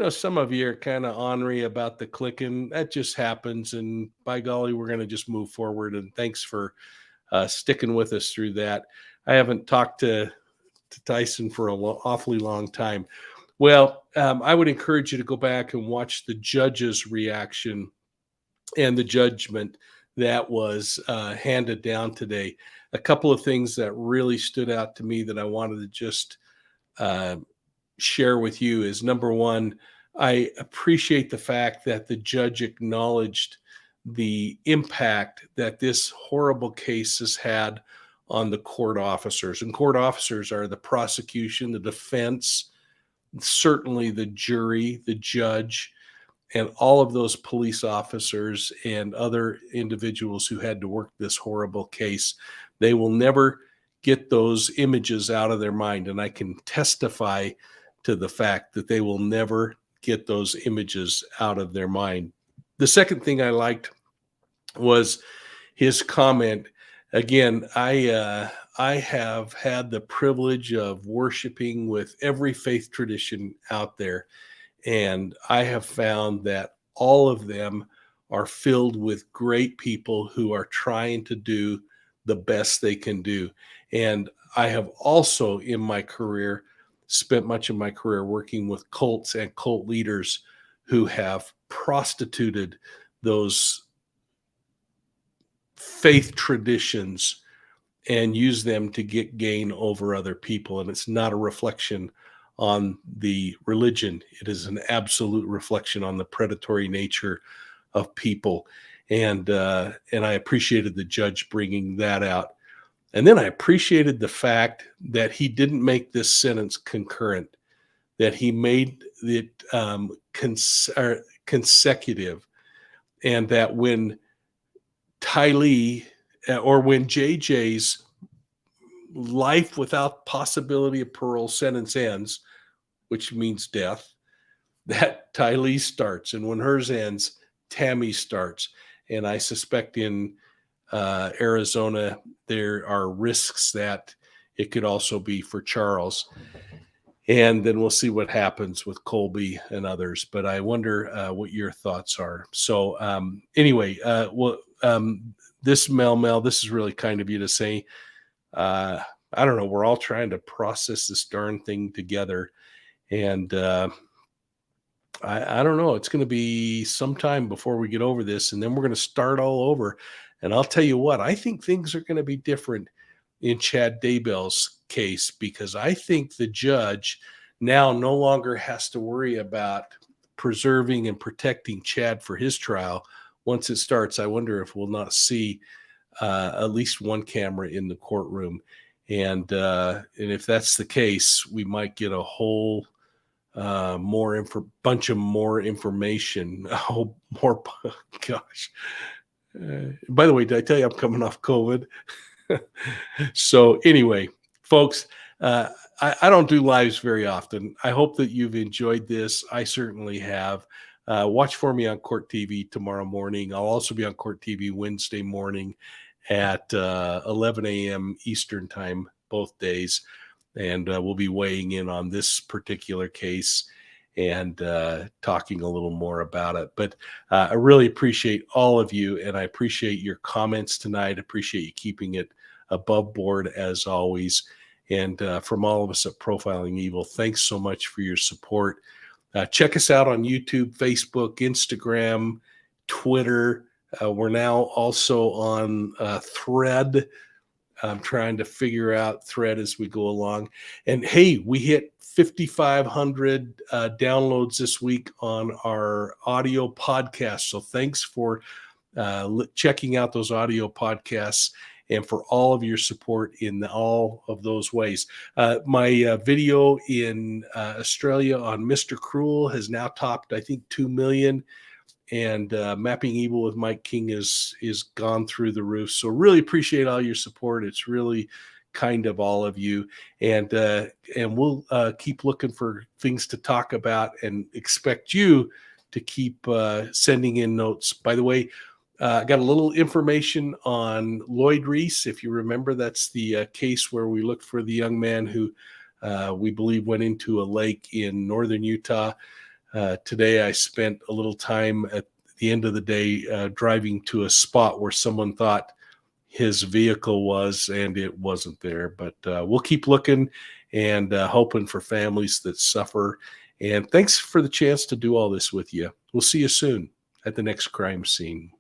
[SPEAKER 1] some of you are kind of ornery about the clicking. That just happens. And by golly, we're going to just move forward. And thanks for sticking with us through that. I haven't talked to Tyson for an awfully long time. Well, I would encourage you to go back and watch the judge's reaction and the judgment that was handed down today. A couple of things that really stood out to me that I wanted to just share with you is, number one, I appreciate the fact that the judge acknowledged the impact that this horrible case has had on the court officers. And court officers are the prosecution, the defense, certainly the jury, the judge, and all of those police officers and other individuals who had to work this horrible case. They will never get those images out of their mind. And I can testify to the fact that they will never get those images out of their mind. The second thing I liked was his comment. Again, I have had the privilege of worshiping with every faith tradition out there, and I have found that all of them are filled with great people who are trying to do the best they can do. And I have also in my career spent much of my career working with cults and cult leaders who have prostituted those faith traditions and use them to get gain over other people. And it's not a reflection on the religion. It is an absolute reflection on the predatory nature of people. And I appreciated the judge bringing that out. And then I appreciated the fact that he didn't make this sentence concurrent, that he made it consecutive, and that when Tylee or when JJ's life without possibility of parole sentence ends, which means death, that Tylee starts. And when hers ends, Tammy starts. And I suspect in Arizona, there are risks that it could also be for Charles. And then we'll see what happens with Colby and others. But I wonder what your thoughts are. So anyway, this Mel, this is really kind of you to say. I don't know. We're all trying to process this darn thing together. And I don't know. It's going to be some time before we get over this. And then we're going to start all over. And I'll tell you what, I think things are going to be different in Chad Daybell's case, because I think the judge now no longer has to worry about preserving and protecting Chad for his trial. Once it starts, I wonder if we'll not see at least one camera in the courtroom. And if that's the case, we might get a whole bunch of more information. Oh, more, gosh. By the way, did I tell you I'm coming off COVID? So anyway, folks, I don't do lives very often. I hope that you've enjoyed this. I certainly have. Watch for me on Court TV tomorrow morning. I'll also be on Court TV Wednesday morning at 11 a.m. Eastern time, both days. And we'll be weighing in on this particular case and talking a little more about it. But I really appreciate all of you, and I appreciate your comments tonight. Appreciate you keeping it above board as always. And from all of us at Profiling Evil, thanks so much for your support. Check us out on YouTube, Facebook, Instagram, Twitter. We're now also on Thread. I'm trying to figure out Thread as we go along. And hey, we hit 5,500 downloads this week on our audio podcast. So thanks for checking out those audio podcasts and for all of your support in all of those ways. My video in Australia on Mr. Cruel has now topped, I think, 2 million. And Mapping Evil with Mike King is gone through the roof. So really appreciate all your support. It's really kind of all of you. And we'll keep looking for things to talk about and expect you to keep sending in notes. By the way, I got a little information on Lloyd Reese. If you remember, that's the case where we looked for the young man who we believe went into a lake in northern Utah. Today, I spent a little time at the end of the day driving to a spot where someone thought his vehicle was, and it wasn't there. But we'll keep looking and hoping for families that suffer. And thanks for the chance to do all this with you. We'll see you soon at the next crime scene.